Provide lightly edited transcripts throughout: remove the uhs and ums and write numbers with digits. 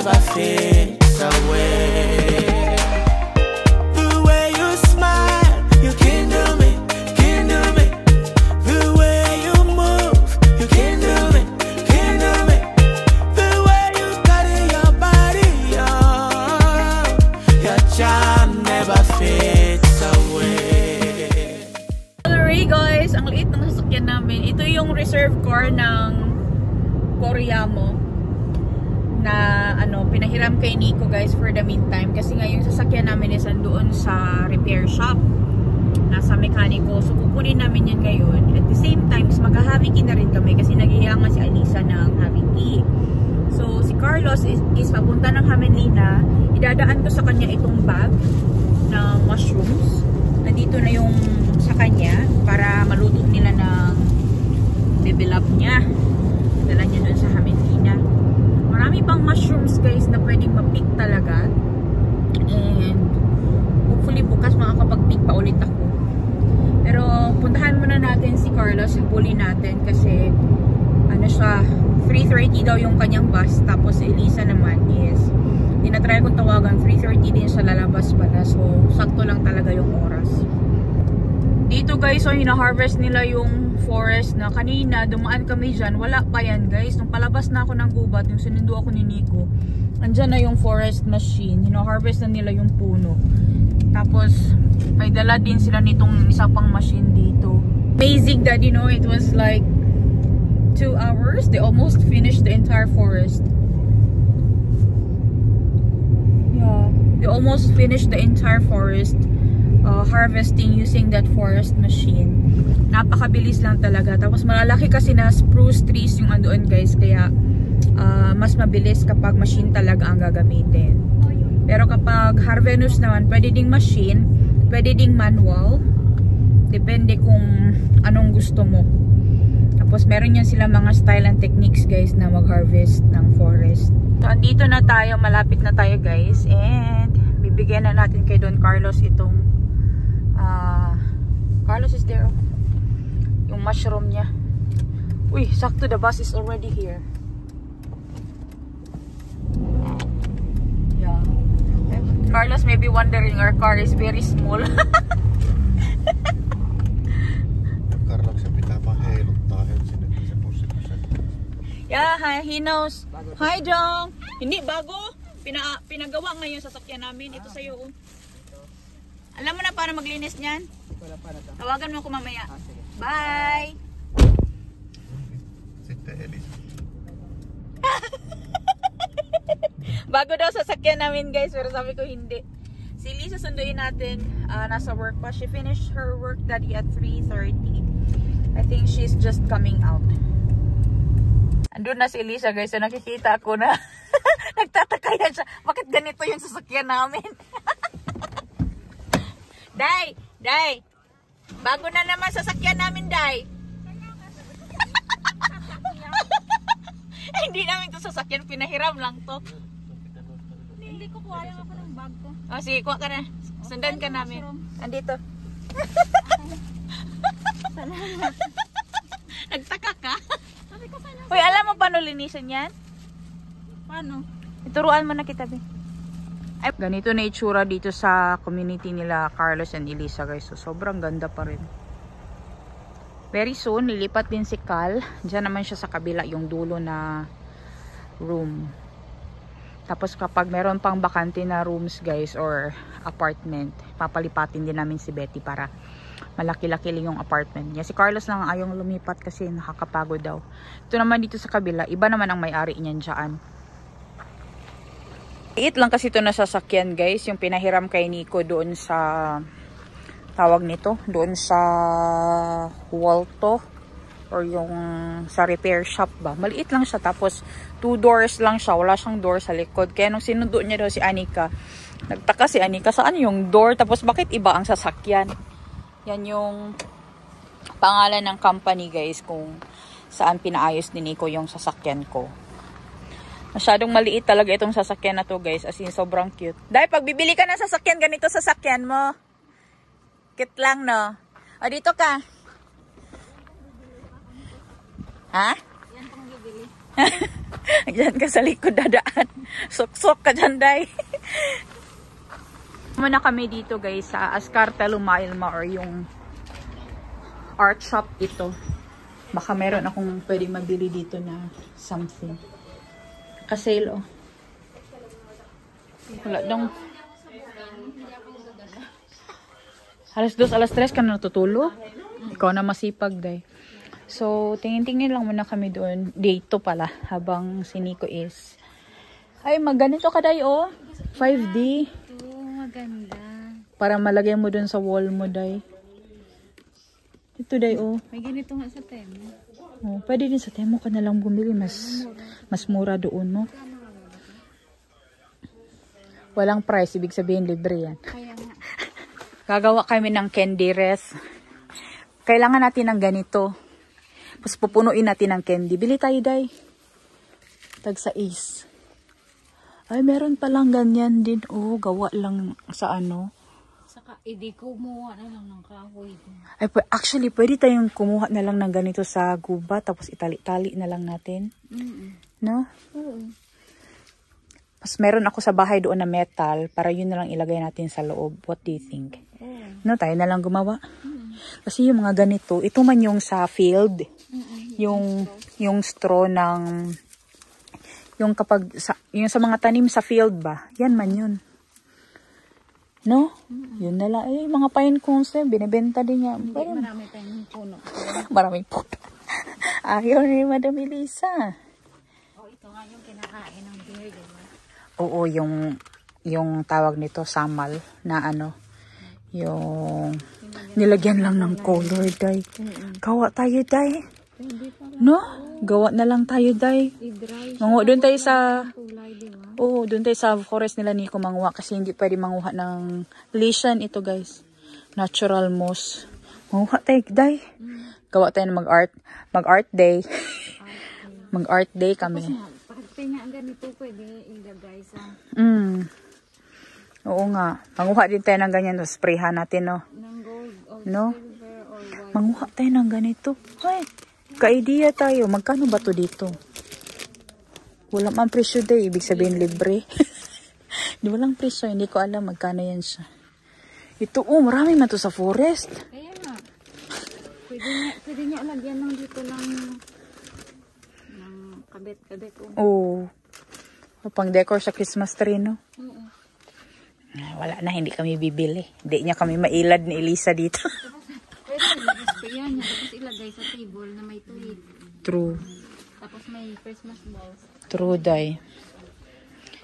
never fades away. The way you smile, you kindle me, kindle me. The way you move, you kindle me, kindle me. The way you carry your body, your charm never fades away. Alright guys, ang liit ng sasakyan namin. Ito yung reserve car ng Koreamo na pinahiram kay Nico guys for the meantime, kasi nga yung sasakyan namin is andoon sa repair shop, nasa mekaniko. So kukunin namin yan ngayon. At the same time magha-having na rin kami kasi naghihiyangan si Alisa ng having key. So si Carlos is papunta ng Hamelina. Idadaan ko sa kanya itong bag ng mushrooms. Nandito na yung sa kanya para maluto nila ng develop niya. Dala niya dun sa Hamelina. Marami pang mushrooms guys na pwedeng ma-pick talaga. And hopefully bukas makakapag-pick pa ulit ako. Pero puntahan muna natin si Carlos, habulin natin kasi siya, 3:30 daw yung kanyang bus. Tapos si Elisa naman is tinatry kong tawagan, 3:30 din siya lalabas pala. So sakto lang talaga yung oras. Dito guys, so hina-harvest nila yung forest na kanina dumaan kami dyan, wala pa yan guys. Nung palabas na ako ng gubat, yung sinundo ako ni Nico, andyan na yung forest machine, hino-harvest na nila yung puno. Tapos may dala din sila nitong isa pang machine dito. Amazing that it was like 2 hours they almost finished the entire forest. Yeah, they almost finished the entire forest harvesting using that forest machine. Napakabilis lang talaga. Tapos malalaki kasi na spruce trees yung andoon guys, kaya mas mabilis kapag machine talaga ang gagamitin. Pero kapag harvest naman, pwede ding machine, pwede ding manual, depende kung anong gusto mo. Tapos meron yan sila mga style and techniques guys na mag-harvest ng forest. So andito na tayo, malapit na tayo guys, and bibigyan na natin kay Don Carlos itong Carlos is there, yung mushroom niya. Uy, sakto, the bus is already here. Yeah. Carlos may be wondering our car is very small. Yeah, he knows. Hi, Jong. Hindi bago. Pinagawa ngayon sa sasakyan namin. Ito sa'yo. Alam mo na paano maglinis niyan? Tawagan mo ako mamaya. Bye! Bago daw sasakyan namin guys, pero sabi ko hindi. Si Lisa sunduin natin, nasa work pa. She finished her work daddy at 3:30. I think she's just coming out. Andun na si Elisa guys, so nakikita ko na nagtataka yan siya. Bakit ganito yung sasakyan namin? Day! Day! Bago na naman sasakyan namin, Day. Hindi namin ito sasakyan, pinahiram lang to. Hindi ko kuha lang ako ng bag ko. Oh, sige, kuha ka na. Sundan ka namin. Andito. Nagtaka ka? Uy, alam mo paano linisan yan? Paano? Ituruan mo na kita, Be. Ay, ganito na itsura dito sa community nila Carlos and Elisa guys. So, sobrang ganda pa rin. Very soon, lilipat din si Cal. Diyan naman siya sa kabila, yung dulo na room. Tapos kapag meron pang bakante na rooms guys or apartment, papalipatin din namin si Betty para malaki-laki lang yung apartment niya. Si Carlos lang ayaw lumipat kasi nakakapagod daw. Ito naman dito sa kabila, iba naman ang may-ari niyan dyan. Liit lang kasi ito na sasakyan guys, yung pinahiram kay Nico doon sa tawag nito, doon sa Walto or yung sa repair shop ba. Maliit lang siya, tapos 2 doors lang siya, wala siyang door sa likod. Kaya nung sinundo niya daw si Anika, nagtaka si Anika, saan yung door? Tapos bakit iba ang sasakyan? Yan yung pangalan ng company guys kung saan pinaayos ni Nico yung sasakyan ko. Masyadong maliit talaga itong sasakyan na to guys. As in, sobrang cute. Dahil pag bibili ka ng sasakyan, ganito sasakyan mo. Cute lang, no? O, dito ka. Ha? Yan pang bibili. Diyan ka sa likod dadaan. Sok-sok ka dyan, day. Muna kami dito guys sa Ascarta Lumailma or yung art shop ito. Baka meron akong pwede mabili dito na something. Kasale, oh. Wala dong. Alas 2, alas 3 ka na natutulog? Ikaw na masipag, day. So, tingin-tingin lang muna kami doon. Dito pala, habang si Nico is... Ay, magganito ka, day, oh. 5D. Ito, maganda. Para malagay mo doon sa wall mo, day. Ito, day, oh. May ganito nga sa Temo. Oh, pwede din sa Temo ka na lang bumili. Mas mura doon, no? Walang price. Ibig sabihin, libre yan. Kaya nga. Gagawa kami ng candy res. Kailangan natin ng ganito. Tapos pupunuin natin ng candy. Bili tayo, day. Tag sa Ace. Ay, meron palang ganyan din. Oh, gawa lang sa ano. Saka, hindi kumuha na lang ng kahoy. Ay, actually, pwede tayong kumuha na lang ng ganito sa guba. Tapos itali-tali na lang natin. No? Oo. Mas meron ako sa bahay doon na metal. Para yun na lang ilagay natin sa loob. What do you think? No, tayo na lang gumawa. Kasi yung mga ganito, ito man yung sa field. Yung straw ng... Yung kapag... yung sa mga tanim sa field ba? Yan man yun. No? Yun na lang. Eh, mga pine cones na binibenta din yan. Marami tayong puno. Maraming puno. Ayaw ni Madam Elisa. Oh, ito nga yung kinakain ng bear, diba? Oo, yung tawag nito, samal, na ano, yung nilagyan lang ng color, day. Gawa tayo, day. No? Gawa na lang tayo, day. I-dry. Manguha doon tayo sa... Kulay, diba? Oo, doon tayo sa forest nila Nico manguha kasi hindi pwede manguha ng lesion ito, guys. Natural moss. Manguha tayo, day. Gawa tayo ng mag-art day. Mag-art day kami. Pag nga ganito, pwede ilagay sa... Oo nga. Manguha din tayo ng ganyan. So, sprayhan natin, no? ng gold or No? silver or white. Manguha tayo ng ganito. Ay, ka-idea tayo. Magkano ba to dito? Wala man presyo day. Ibig sabihin libre. Di walang presyo. Hindi ko alam magkano yan siya. Ito, oh, marami man to sa forest. Kaya nga. Pwede niya lagyan ng dito lang ng kabit-kabit. Oh. Pang decor sa Christmas tree, no? Oo. Wala na, hindi kami bibili. Hindi niya kami mailad ni Elisa dito. Pwede i-sprayan niya. Tapos ilagay sa table na may tuwid. True. Tapos may Christmas balls. True, day.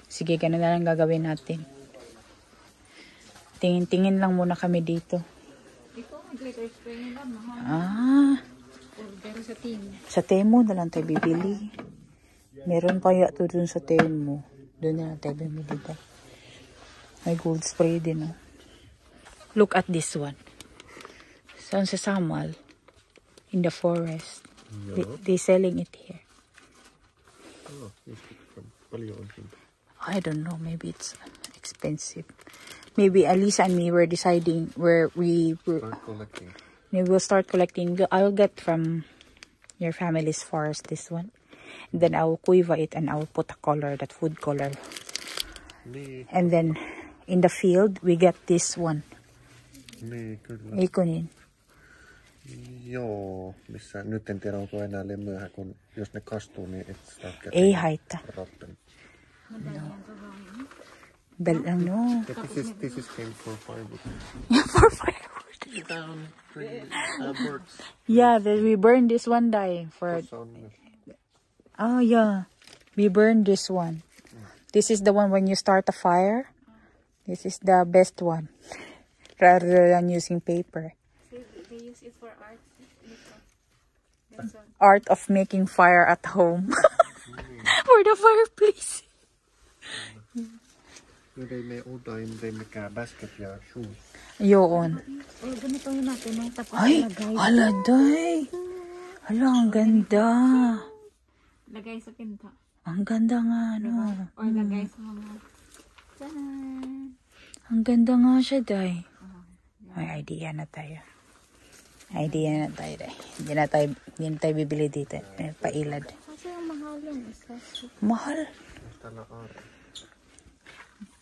Sige, ganun na lang gagawin natin. Tingin-tingin lang muna kami dito. Ito, glitter spray nila. Mahal. Ah, Order sa team. sa Temo na lang tayo bibili. Meron pa yato dun sa Temo. Doon na lang tayo bibili tayo. May gold spray din, oh. Look at this one. Saan sa Samal? In the forest. They selling it here. I don't know. Maybe it's expensive. Maybe Alisa and me were deciding where we will start collecting. I'll get from your family's forest this one. And then I'll quiver it and I'll put a color, that food color. And then in the field, we get this one. Niin, kyllä. Eikö niin? Joo, missä nyt en tiedä onko enää lemyähän, kun jos ne kastuu, niin et saa Ei haittaa. rotten. No. Yeah, this is came for firewood. For firewood. Down birds. Yeah, we burned this one day for... Oh, yeah. We burned this one. This is the one when you start a fire. This is the best one. Rather than using paper. They use it for art. Art of making fire at home. For the fireplace. Nu ei me uda, ei mikään basket ja shoes. Yun. Oh, ganito yun natin. No? Tapos Ay, hala, day. Hala, ang ganda. lagay sa pinto. Ang ganda nga, no. Or lagay sa mga... Tanan! Ang ganda nga siya, day. May idea na tayo. Idea na tayo, day. Hindi na tayo bibili dito. Pailad. Kasi ang mahal yung isa. Mahal. Tällä aare.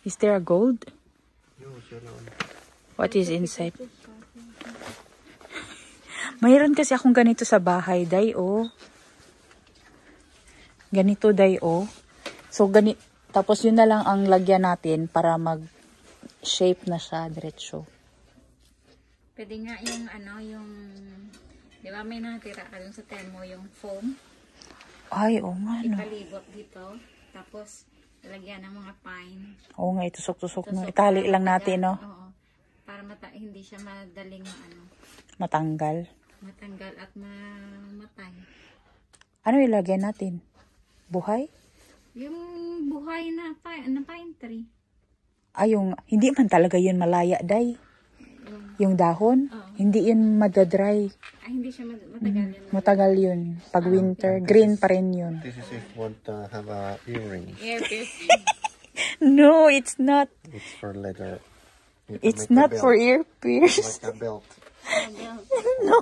Is there a gold? Joo, siellä on. What is inside? Mayroon kasi akong ganito sa bahay, day, oh. Ganito, day, oh. So, tapos yun na lang ang lagyan natin para mag-shape na siya, diretso. Pwede nga yung yung, di ba may natira ka dun sa termo, yung foam. Ay, oo nga, no. Ipalibot dito. Tapos, lagyan ng mga pine. Oo nga, itusok-tusok na. Itali lang natin, no? Oo. Para hindi siya madaling Matanggal. matanggal at mamatay. Ano ilagay natin? Buhay? Yung buhay na pine tree. Ay, hindi man talaga yun malaya, day. Yung dahon, hindi yun madadry. Ay, hindi siya matagal yun. Matagal yun. Pag winter, green pa rin yun. This is if you want to have a earring. No, it's not. It's for leather. You can It's make a not belt, for ear pierce. like a belt. No.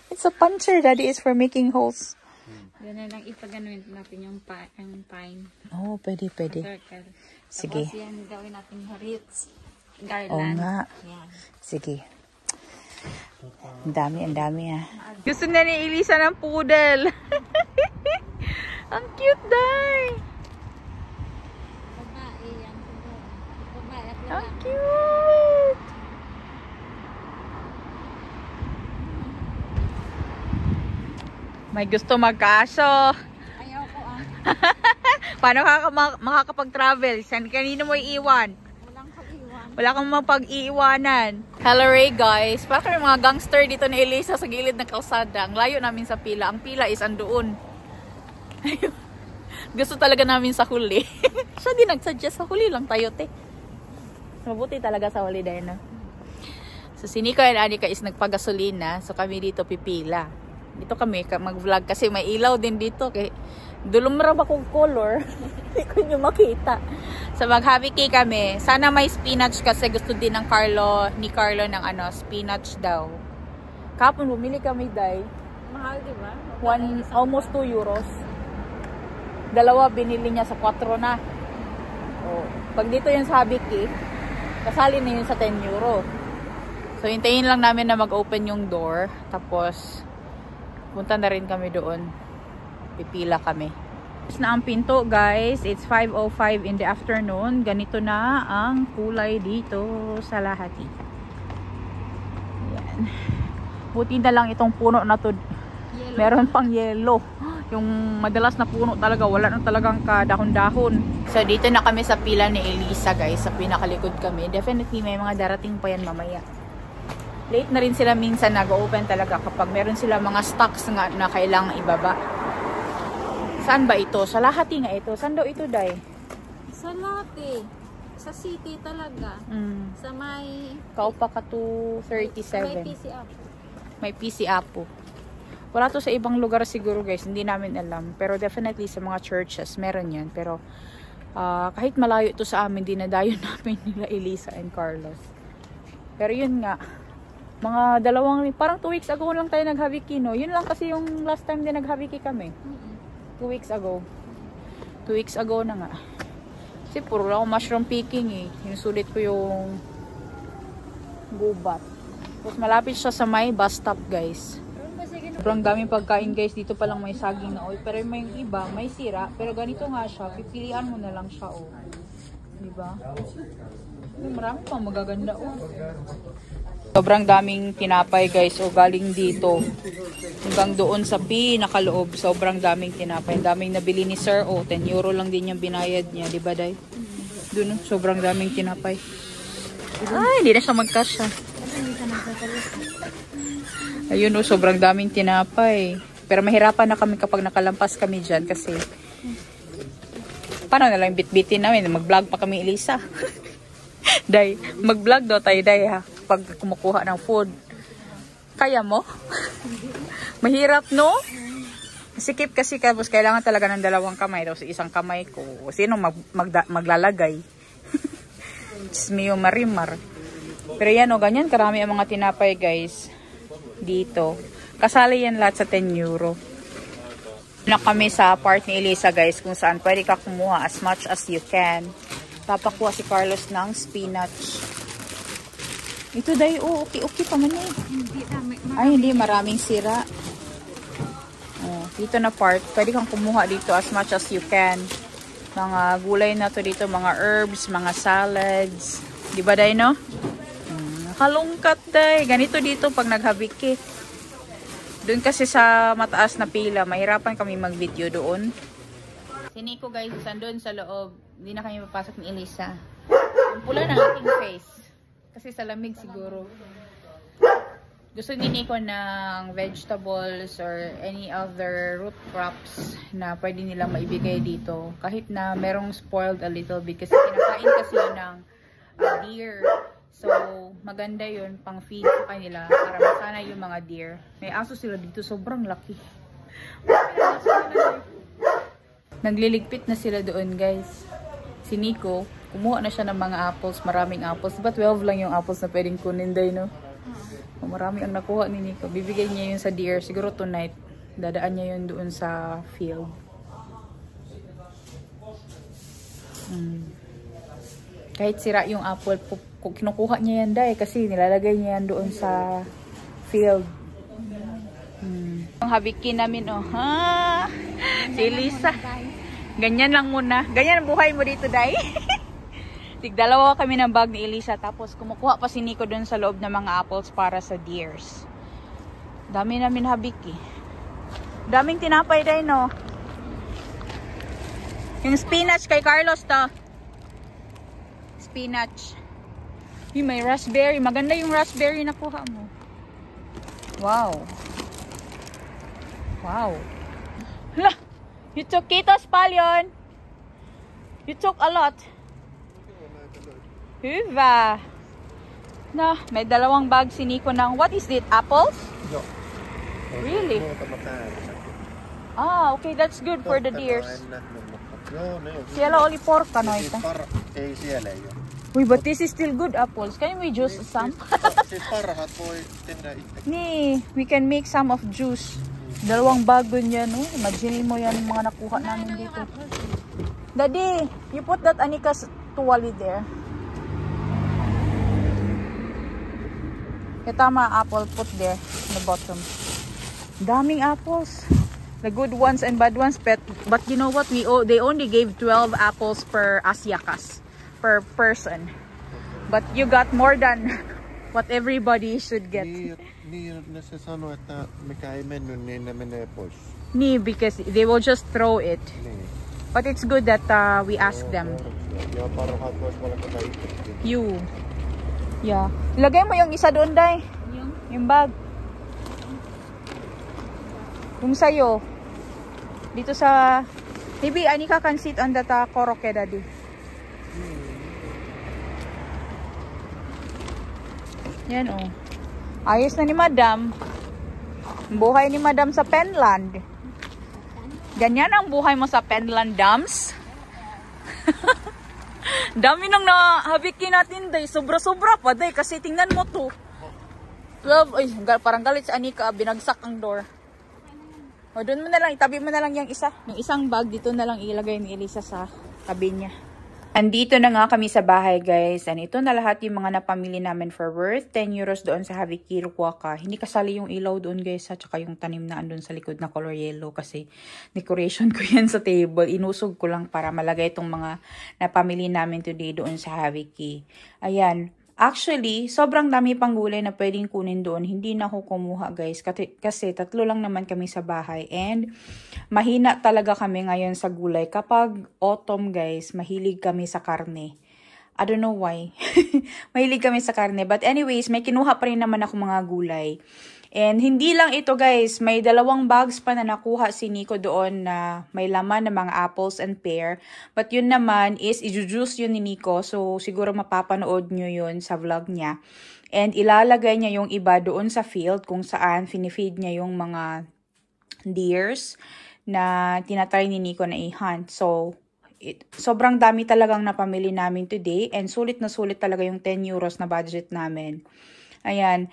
It's a puncher, daddy. It's for making holes. Doon na lang ipaganuin natin yung pine. Oh, pwede. Circle. Sige. Tapos yan, gawin natin harits. Oo Garland. nga. Yan. Sige. Ang dami ah. Gusto na ni Elisa ng poodle. Ang cute, day. Babae yan. Babae at Ang lalaki. cute. May gusto magkaso. Ayaw ko Paano ka makakapag-travel? Kanino mo iiwan? Walang pag-iwan. Wala kang mapag-iiwanan. Hello Ray guys. Parang kami mga gangster dito ni Elisa sa gilid ng kalsada. Ang layo namin sa pila. Ang pila is andoon. Gusto talaga namin sa huli. Siya din nagsuggest sa huli lang tayo, te. Mabuti talaga sa huli dahil na. So si Nico and Anika is nagpagasolina. So kami dito pipila. Dito kami mag-vlog kasi may ilaw din dito. Kaya dulumrab akong color. Hindi ko nyo makita. So mag-happy cake kami. Sana may spinach kasi gusto din ng ni Carlo ng spinach daw. Kapon bumili kami, day. Mahal, di ba? Almost 2 euros. Dalawa binili niya sa 4 na. Oh, pag dito yung sa happy cake, kasali na yun sa 10 euro. So hintayin lang namin na mag-open yung door. Tapos punta na rin kami doon. Pipila kami. Tapos na ang pinto, guys. It's 5:05 in the afternoon. Ganito na ang kulay dito sa Lahati. Ayan. Buti na lang itong puno na to. Meron pang yellow. Yung madalas na puno talaga, wala na talagang kadahon-dahon. So dito na kami sa pila ni Elisa, guys. Sa pinakalikod kami. Definitely may mga darating pa yan mamaya. Late na rin sila minsan nag-open talaga kapag meron sila mga stocks nga na kailangang ibaba. Saan ba ito? Sa Lahati nga ito. Saan daw ito, day? Sa Lahati. Sa city talaga. Sa may... Kaupa ka to 37. May PC Apo. May PC Apo. Wala to sa ibang lugar siguro, guys. Hindi namin alam. Pero definitely sa mga churches, meron yan. Pero kahit malayo to sa amin, dinadayon namin nila Elisa and Carlos. Pero yun nga, mga parang 2 weeks ago lang tayo nag-Haviki, no? Yun lang kasi yung last time din nag-Haviki kami. 2 weeks ago. 2 weeks ago na nga. Kasi puro lang ako mushroom picking eh. Sinusulit ko yung gubat. Tapos malapit siya sa may bus stop, guys. Sobrang daming pagkain, guys. Dito pa lang may saging na oil. Pero may iba, may sira. Pero ganito nga siya. Pipilian mo na lang siya, oh. Diba? Marami pang magaganda, oh. Sobrang daming tinapay, guys. O galing dito hanggang doon sa pinakaloob. Sobrang daming tinapay. Daming nabili ni sir. O 10 euro lang din yung binayad niya. Diba, day? Doon, sobrang daming tinapay. Ay, hindi na siya magkasya. Ayun, o, sobrang daming tinapay. Pero mahirapan na kami kapag nakalampas kami dyan. Kasi paano na lang bitbitin namin. Mag-vlog pa kami, Elisa. Day, mag-vlog daw tayo, day, ha? Pag kumukuha ng food. Kaya mo? Mahirap, no? Sikip kasi tapos kailangan talaga ng 2 kamay. Tapos isang kamay ko. Sino maglalagay? Chismiyo marimar. Pero yan, o, ganyan. Karami ang mga tinapay, guys. Dito. Kasali yan lahat sa 10 euro. Na kami sa part ni Elisa guys kung saan pwede ka kumuha as much as you can. Papakuha si Carlos ng spinach. Ito dahil, okay pa man eh. Ay, hindi, maraming sira. Dito na part, pwede kang kumuha dito as much as you can. Mga gulay na to dito, mga herbs, mga salads. Di ba dahil, no? Kalungkat dahil. Ganito dito pag naghabiki. Doon kasi sa mataas na pila, mahirapan kami mag-video doon. Si Nico guys, sandun sa loob. Hindi na kami papasok ni Elisa. Ang pula ng aking face. Kasi sa lamig siguro. Gusto ni Nico ng vegetables or any other root crops na pwede nilang maibigay dito. Kahit na merong spoiled a little bit. Kasi kinakain kasi yun ng deer. So, maganda yun pang feed sa kanila para masana yung mga deer. May aso sila dito, sobrang laki. Nagliligpit na sila doon guys. Si Nico, kumuha na siya ng mga apples, maraming apples. Diba 12 lang yung apples na pwedeng kunin day, no? Marami ang nakuha ni Nico. Bibigay niya yun sa deer, siguro tonight. Dadaan niya yun doon sa field. Kahit sira yung apple, kinukuha niya yan day kasi nilalagay niya yan doon sa field. Ang habiki namin, oh. Ha? Si Elisa. Ganyan lang muna. Ganyan ang buhay mo dito, day. Tigdalawa kami ng bag ni Elisa. Tapos kumukuha pa si Nico doon sa loob ng mga apples para sa deers. Dami namin habiki. Daming tinapay, day, no? Yung spinach kay Carlos to. Spinach. Yung may raspberry. Maganda yung raspberry na kuha mo. Wow. Wow. Hala. You took Kitos Palyon. You took a lot. Huva. Na, may dalawang bag si Nico ng, what is it? Apples? No. Really? Ah, okay. That's good for the deers. Siellä oli porkkanoita. Siellä ei ole. Uy, but this is still good apples. Can we juice some? Siis parhaat voi tehdä itse. Nee, we can make some of juice. Dalawang bag dun yan, oh. Imagine mo yan yung mga nakuha namin dito. Daddy, you put that Anika's tuwali there. Yung tama apple, put there in the bottom. Daming apples. The good ones and bad ones. But you know what? They only gave 12 apples per asyakas. Per person. But you got more than what everybody should get. Niin, se sanoo, että mikä ei mennyt, niin ne menee pois. Nee, because they will just throw it. Niin. But it's good that we ask them. Ja parhaat vois valkata itsekin. You. Yeah. Ilagay mo yung isa doon, day. Yung bag. Yung sa'yo. Dito sa... Maybe Anika can sit on that koroke, daddy. Yan, oh. Ayos na ni Madam. Buhay ni Madam sa Penland. Ganyan ang buhay mo sa Penland, Dams. Dami nang nahabikin natin, day. Sobra-sobra pa, day. Kasi tingnan mo to. 12. Ay, parang galit sa Anika. Binagsak ang door. O, doon mo na lang. Itabi mo na lang yung isa. Yung isang bag, dito na lang ilagay ni Elisa sa tabi niya. Andito na nga kami sa bahay, guys. And ito na lahat yung mga napamili namin for worth 10 euros doon sa Haviki Ruaka. Hindi kasali yung ilaw doon, guys. At saka yung tanim na andun sa likod na color yellow. Kasi decoration ko yan sa table. Inusog ko lang para malagay itong mga napamili namin today doon sa Haviki. Ayan. Actually, sobrang dami pang gulay na pwedeng kunin doon. Hindi na ako kumuha, guys. Kasi tatlo lang naman kami sa bahay. And mahina talaga kami ngayon sa gulay. Kapag autumn, guys, mahilig kami sa karne. I don't know why. Mahilig kami sa karne. But anyways, may kinuha pa rin naman ako mga gulay. And hindi lang ito, guys. May 2 bags pa na nakuha si Nico doon na may laman ng mga apples and pear. But yun naman is i-juice yun ni Nico. So siguro mapapanood nyo yun sa vlog niya. And ilalagay niya yung iba doon sa field kung saan finifeed niya yung mga deers na tinatry ni Nico na i-hunt. So sobrang dami talagang napamili namin today. And sulit na sulit talaga yung 10 euros na budget namin. Ayan.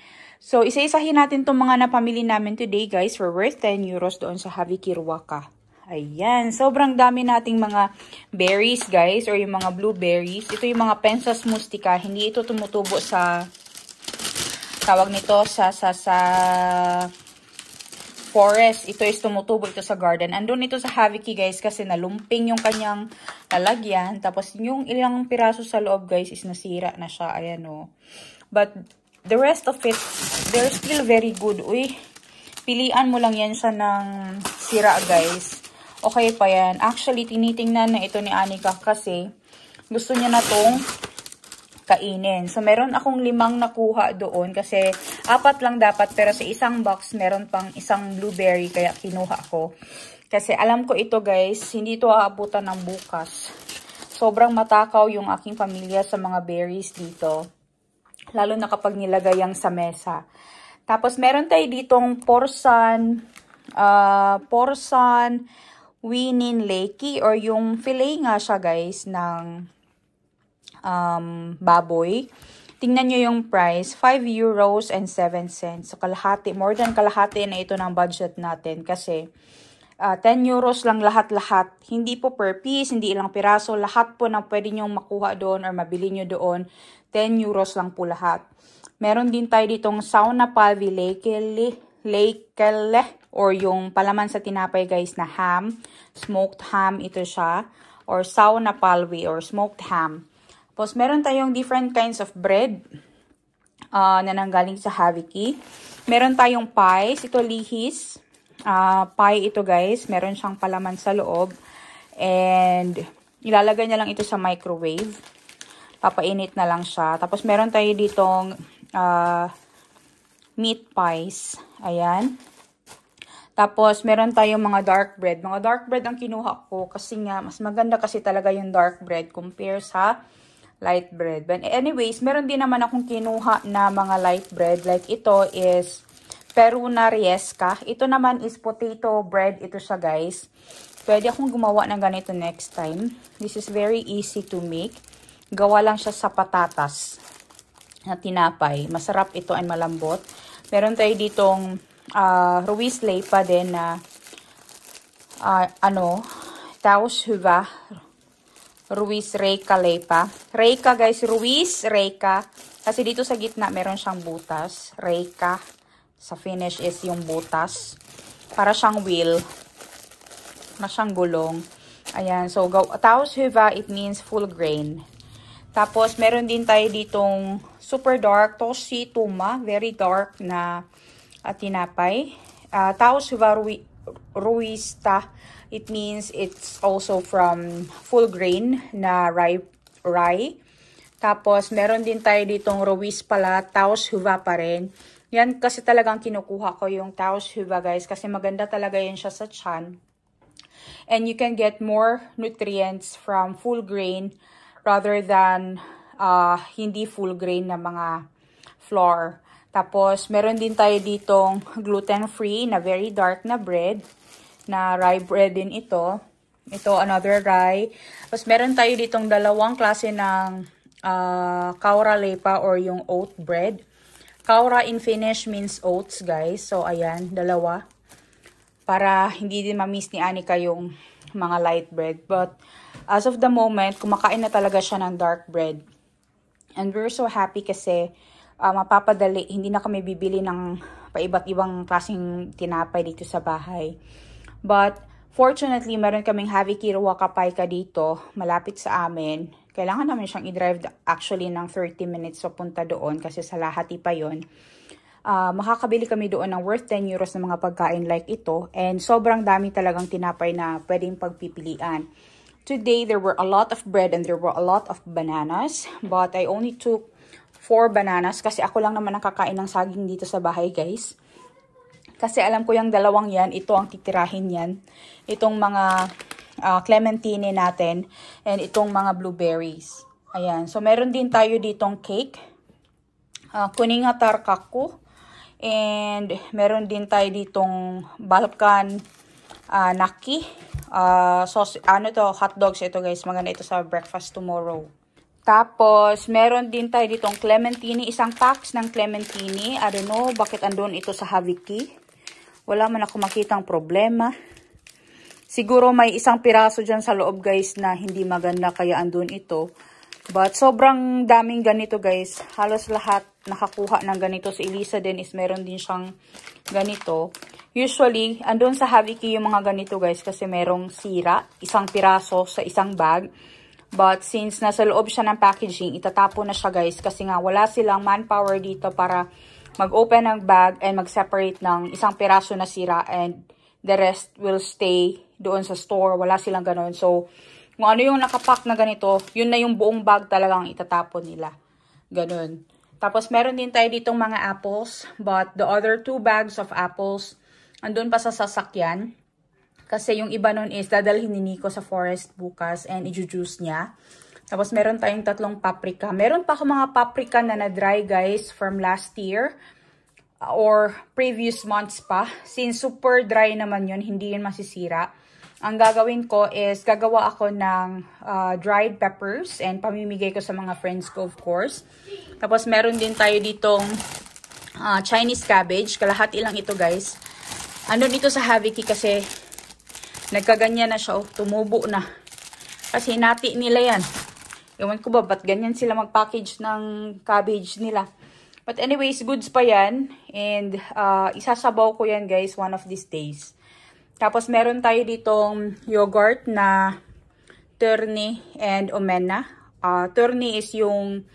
So, isa-isahin natin itong mga napamili namin today, guys, for worth 10 euros doon sa Haviki Ruaka. Ayan. Sobrang dami nating mga berries, guys. Or yung mga blueberries. Ito yung mga Pensas mustica. Hindi ito tumutubo sa, tawag nito, sa forest. Ito is tumutubo ito sa garden. Andun ito sa Haviki, guys, kasi nalumping yung kanyang lalagyan. Tapos yung ilang piraso sa loob, guys, is nasira na siya. Ayan, oh. But the rest of it, they're still very good. Uy, pilian mo lang yan siya ng sira, guys. Okay pa yan. Actually, tinitingnan na ito ni Anika kasi gusto niya na tong kainin. So, meron akong 5 nakuha doon kasi 4 lang dapat. Pero sa isang box, meron pang isang blueberry kaya kinuha ko. Kasi alam ko ito, guys, hindi ito aabutan ng bukas. Sobrang matakaw yung aking pamilya sa mga berries dito. Lalo na kapag nilagay yang sa mesa. Tapos, meron tayo ditong porsan Winin Lakey or yung fillet nga siya, guys, ng baboy. Tingnan nyo yung price, 5 euros and 7 cents. So, kalahati, more than kalahati na ito ng budget natin kasi 10 euros lang lahat-lahat. Hindi po per piece, hindi ilang piraso. Lahat po na pwede nyo makuha doon or mabili nyo doon, 10 euros lang po lahat. Meron din tayo ditong sauna palvi lekele or yung palaman sa tinapay, guys, na ham. Smoked ham ito siya. Or sauna palvi or smoked ham. Tapos meron tayong different kinds of bread na nanggaling sa Haviki. Meron tayong pies. Ito lihis. Pie ito, guys. Meron siyang palaman sa loob. And ilalagay niya lang ito sa microwave. Papainit na lang siya. Tapos meron tayo ditong meat pies. Ayan. Tapos, meron tayong mga dark bread. Mga dark bread ang kinuha ko kasi nga, mas maganda kasi talaga yung dark bread compare sa light bread. But anyways, meron din naman akong kinuha na mga light bread. Like ito is Peruna Riesca. Ito naman is potato bread. Ito siya, guys. Pwede akong gumawa ng ganito next time. This is very easy to make. Gawa lang siya sa patatas na tinapay. Masarap ito and malambot. Meron tayo ditong Ruiz Leipa din na Taos Huva Ruiz Reika Leipa. Reika, guys, Ruiz Reika. Kasi dito sa gitna meron siyang butas. Reika. Sa finish is yung butas. Para siyang wheel. Para siyang gulong. Ayan. So, Taos Huva, it means full grain. Tapos, meron din tayo ditong super dark, Toshi Tuma, very dark na tinapay. Taos Huva Ruista, it means it's also from full grain na rye. Tapos, meron din tayo ditong Ruiz pala, Taos Huva pa rin. Yan kasi talagang kinukuha ko yung Taos Huva, guys, kasi maganda talaga yan siya sa tiyan. And you can get more nutrients from full grain rather than hindi full grain na mga flour. Tapos, meron din tayo ditong gluten-free na very dark na bread. Na rye bread din ito. Ito, another rye. Tapos, meron tayo ditong 2 klase ng kaura lepa or yung oat bread. Kaura in Finnish means oats, guys. So, ayan, 2. Para hindi din ma-miss ni Anika yung mga light bread. But, as of the moment, kumakain na talaga siya ng dark bread. And we're so happy kasi mapapadali. Hindi na kami bibili ng paiba't ibang klaseng tinapay dito sa bahay. But, fortunately, meron kaming Haviki Ruakapayka dito, malapit sa amin. Kailangan namin siyang i-drive actually ng 30 minutes papunta doon kasi sa Lahati pa yun. Makakabili kami doon ng worth 10 euros ng mga pagkain like ito. And sobrang dami talagang tinapay na pwedeng pagpipilian. Today, there were a lot of bread and there were a lot of bananas. But I only took 4 bananas kasi ako lang naman ang kakain ng saging dito sa bahay, guys. Kasi alam ko yung 2 yan, ito ang titirahin yan. Itong mga clementine natin and itong mga blueberries. Ayan. So, meron din tayo ditong cake. Kuningatar kaku. And meron din tayo ditong Balkan naki. Sauce, hot dogs ito, guys. Maganda ito sa breakfast tomorrow. Tapos, meron din tayo ditong clementine. Isang packs ng clementine. I don't know bakit andun ito sa Haviki. Wala man ako makitang problema. Siguro may isang piraso dyan sa loob guys na hindi maganda kaya andun ito. But sobrang daming ganito guys. Halos lahat nakakuha ng ganito. Si Elisa din is meron din siyang ganito. Usually, andun sa Haviki yung mga ganito guys kasi merong sira. Isang piraso sa isang bag. But since nasa loob siya ng packaging, itatapon na siya guys. Kasi nga wala silang manpower dito para mag-open ng bag and mag-separate ng isang piraso na sira. And the rest will stay doon sa store. Wala silang ganun. So, kung ano yung nakapack na ganito, yun na yung buong bag talagang itatapon nila. Ganun. Tapos, meron din tayo ditong mga apples. But the other 2 bags of apples, andun pa sa sasakyan. Kasi yung iba nun is dadalhin ni Nico sa forest bukas and i-juice niya. Tapos, meron tayong 3 paprika. Meron pa ako mga paprika na na-dry guys from last year. Or previous months pa. Since super dry naman yun, hindi yun masisira. Ang gagawin ko is, gagawa ako ng dried peppers and pamimigay ko sa mga friends ko, of course. Tapos, meron din tayo ditong Chinese cabbage. Kalahati lang ito, guys. Ano dito sa Haviki kasi, nagkaganyan na siya, tumubo na. Kasi hinati nila yan. Ewan ko ba, ba't ganyan sila mag-package ng cabbage nila. But anyways, goods pa yan. And isasabaw ko yan, guys, one of these days. Tapos, meron tayo ditong yogurt na Tourney and Omena. Tourney is yung,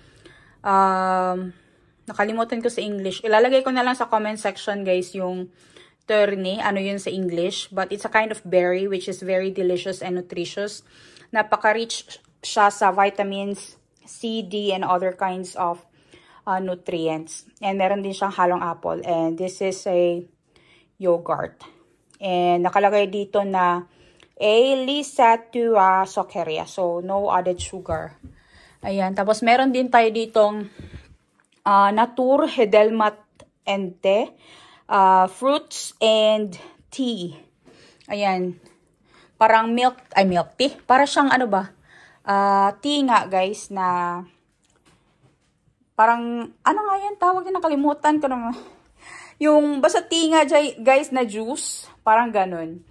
nakalimutan ko sa English. Ilalagay ko na lang sa comment section, guys, yung Tourney. Ano yun sa English. But it's a kind of berry, which is very delicious and nutritious. Napaka-rich siya sa vitamins C, D, and other kinds of nutrients. And meron din siyang halong apple. And this is a yogurt. And nakalagay dito na Alisatua Sokeria. So, no added sugar. Ayan. Tapos, meron din tayo ditong Natur Hedelmat Ente. Fruits and tea. Ayan. Parang milk tea. Para siyang ano ba? Tea nga, guys, na parang, ano nga yan? Tawag na nakalimutan ko naman. Yung basta tea nga, guys, na juice. Parang ganun.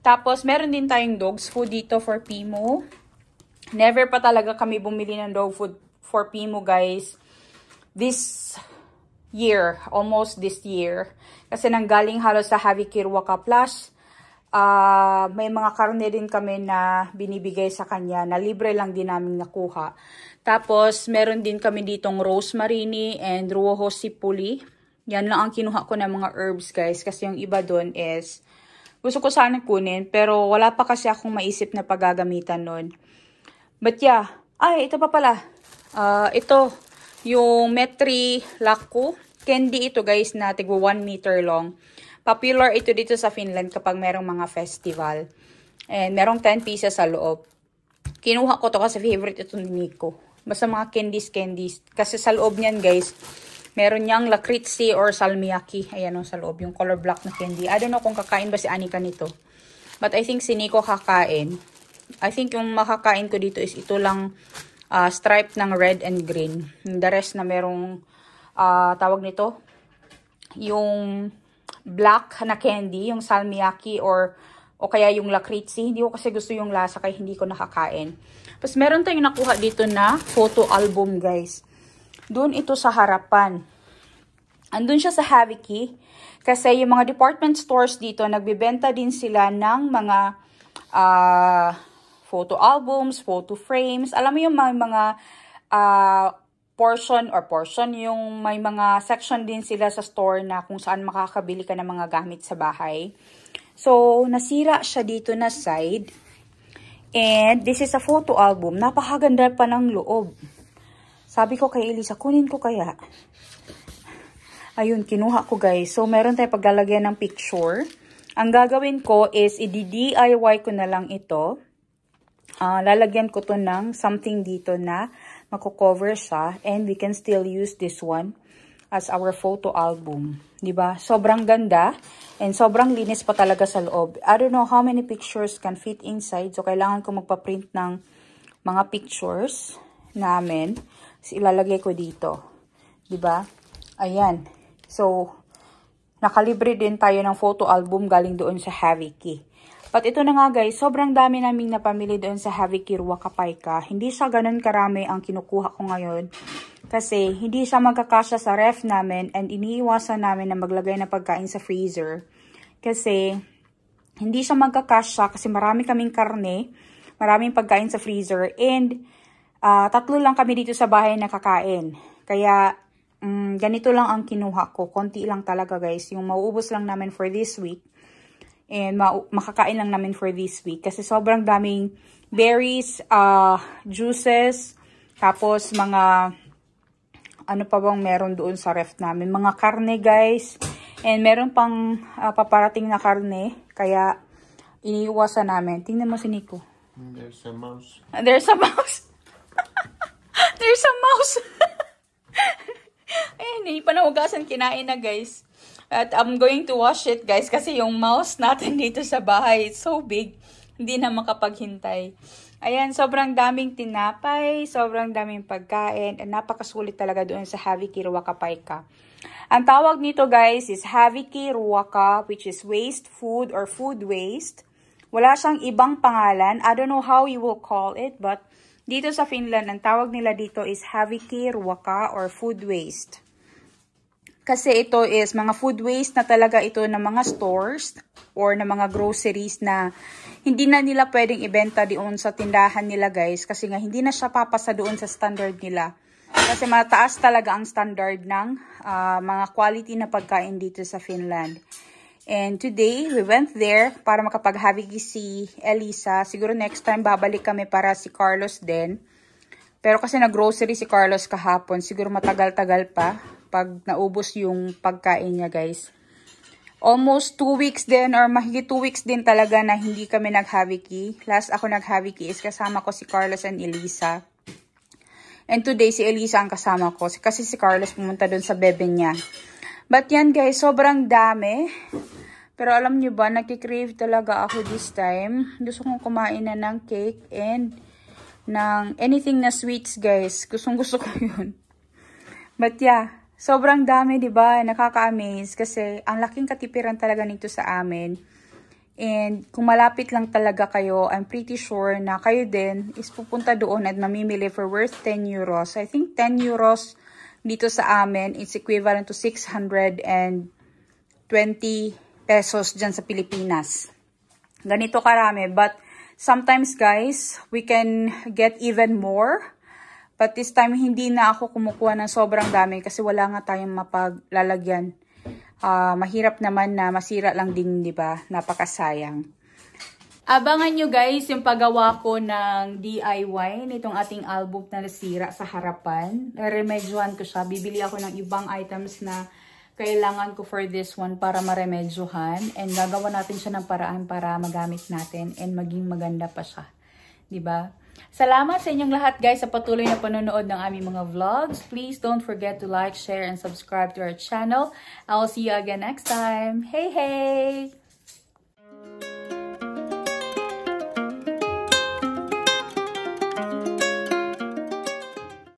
Tapos, meron din tayong dog's food dito for Pimo. Never pa talaga kami bumili ng dog food for Pimo, guys. This year. Almost this year. Kasi nanggaling halos sa Haviki Ruaka Plus. May mga karne din kami na binibigay sa kanya na libre lang din namin nakuha. Tapos, meron din kami ditong rosemary and ruoho sipuli. Yan lang ang kinuha ko ng mga herbs, guys. Kasi yung iba doon is, gusto ko sana kunin, pero wala pa kasi akong maisip na paggagamitan nun. But yeah, ay, ito pa pala. Ito, yung Metri Laku. Candy ito, guys, na tigwa 1 meter long. Popular ito dito sa Finland kapag merong mga festival. And merong 10 pieces sa loob. Kinuha ko to kasi favorite ito ni Nico. Basta mga candies. Kasi sa loob niyan, guys, meron niyang lakritsi or salmiakki. Ayan o, sa loob. Yung color black na candy. I don't know kung kakain ba si Anika nito. But I think si Nico kakain. I think yung makakain ko dito is ito lang stripe ng red and green. The rest na merong tawag nito. Yung black na candy. Yung salmiakki o kaya yung lakritsi. Hindi ko kasi gusto yung lasa kaya hindi ko nakakain. Tapos meron tayong nakuha dito na photo album, guys. Doon ito sa harapan. Andun siya sa Haviki. Kasi yung mga department stores dito, nagbibenta din sila ng mga photo albums, photo frames. Alam mo yung mga portion, yung may mga section din sila sa store na kung saan makakabili ka ng mga gamit sa bahay. So, nasira siya dito na side. And this is a photo album. Napakaganda pa ng loob. Sabi ko kay Elisa, kunin ko kaya. Ayun, kinuha ko, guys. So, meron tayong paglalagyan ng picture. Ang gagawin ko is, i-DIY ko na lang ito. Lalagyan ko to ng something dito na mako-cover siya. And we can still use this one as our photo album. Diba? Sobrang ganda. And sobrang linis pa talaga sa loob. I don't know how many pictures can fit inside. So, kailangan ko magpa-print ng mga pictures namin. So, ilalagay ko dito. Diba? Ayan. So, nakalibre din tayo ng photo album galing doon sa Haviki. But ito na nga guys, sobrang dami naming napamili doon sa Haviki Huacapaika. Hindi siya ganun karami ang kinukuha ko ngayon. Kasi hindi siya magkakasya sa ref namin and iniiwasan namin na maglagay ng pagkain sa freezer. Kasi hindi siya magkakasya kasi marami kaming karne, maraming pagkain sa freezer, and 3 lang kami dito sa bahay na kakain. Kaya ganito lang ang kinuha ko. Konti lang talaga guys. Yung mauubos lang namin for this week. And makakain lang namin for this week. Kasi sobrang daming berries, juices, tapos mga, ano pa bang meron doon sa ref namin. Mga karne guys. And meron pang paparating na karne. Kaya iniiwasan namin. Tingnan mo si Nico. There's a mouse. There's a mouse. There's a mouse. Ayun, hindi pa nahugasan, kinain na guys. At I'm going to wash it guys kasi yung mouse natin dito sa bahay, it's so big. Hindi na makapaghintay. Ayan, sobrang daming tinapay, sobrang daming pagkain, and napakasulit talaga doon sa Haviki Huacapaika. Ang tawag nito guys is Haviki Huaca, which is waste food or food waste. Wala siyang ibang pangalan. I don't know how you will call it, but dito sa Finland, ang tawag nila dito is Haviki Huaca or food waste. Kasi ito is mga food waste na talaga ito ng mga stores or ng mga groceries na hindi na nila pwedeng ibenta doon sa tindahan nila guys. Kasi nga hindi na siya papasa doon sa standard nila. Kasi mataas talaga ang standard ng mga quality na pagkain dito sa Finland. And today, we went there para makapag-haviki si Elisa. Siguro next time babalik kami para si Carlos din. Pero kasi nag-grocery si Carlos kahapon. Siguro matagal-tagal pa pag naubos yung pagkain niya guys. Almost 2 weeks din or mahigit 2 weeks din talaga na hindi kami nag-haviki. Last ako nag-haviki is kasama ko si Carlos and Elisa. And today si Elisa ang kasama ko kasi si Carlos pumunta dun sa bebe niya. But yan guys, sobrang dami. Pero alam nyo ba, nagkikrave talaga ako this time. Gusto kong kumain na ng cake and ng anything na sweets guys. Gustong-gusto ko yun. But yeah, sobrang dami, diba? Nakaka-amaze kasi ang laking katipiran talaga nito sa amin. And kung malapit lang talaga kayo, I'm pretty sure na kayo din is pupunta doon at mamimili for worth 10 euros. I think 10 euros dito sa amin, it's equivalent to 620 pesos dyan sa Pilipinas. Ganito karami. But sometimes guys, we can get even more. But this time, hindi na ako kumukuha ng sobrang dami kasi wala nga tayong mapaglalagyan. Mahirap naman na masira lang din, di ba? Napakasayang. Abangan nyo guys yung paggawa ko ng DIY nitong ating album na nasira sa harapan. Remedyohan ko siya. Bibili ako ng ibang items na kailangan ko for this one para maremedyohan. And gagawa natin siya ng paraan para magamit natin and maging maganda pa siya. Di ba? Salamat sa inyong lahat guys sa patuloy na panonood ng aming mga vlogs. Please don't forget to like, share, and subscribe to our channel. I will see you again next time. Hey, hey!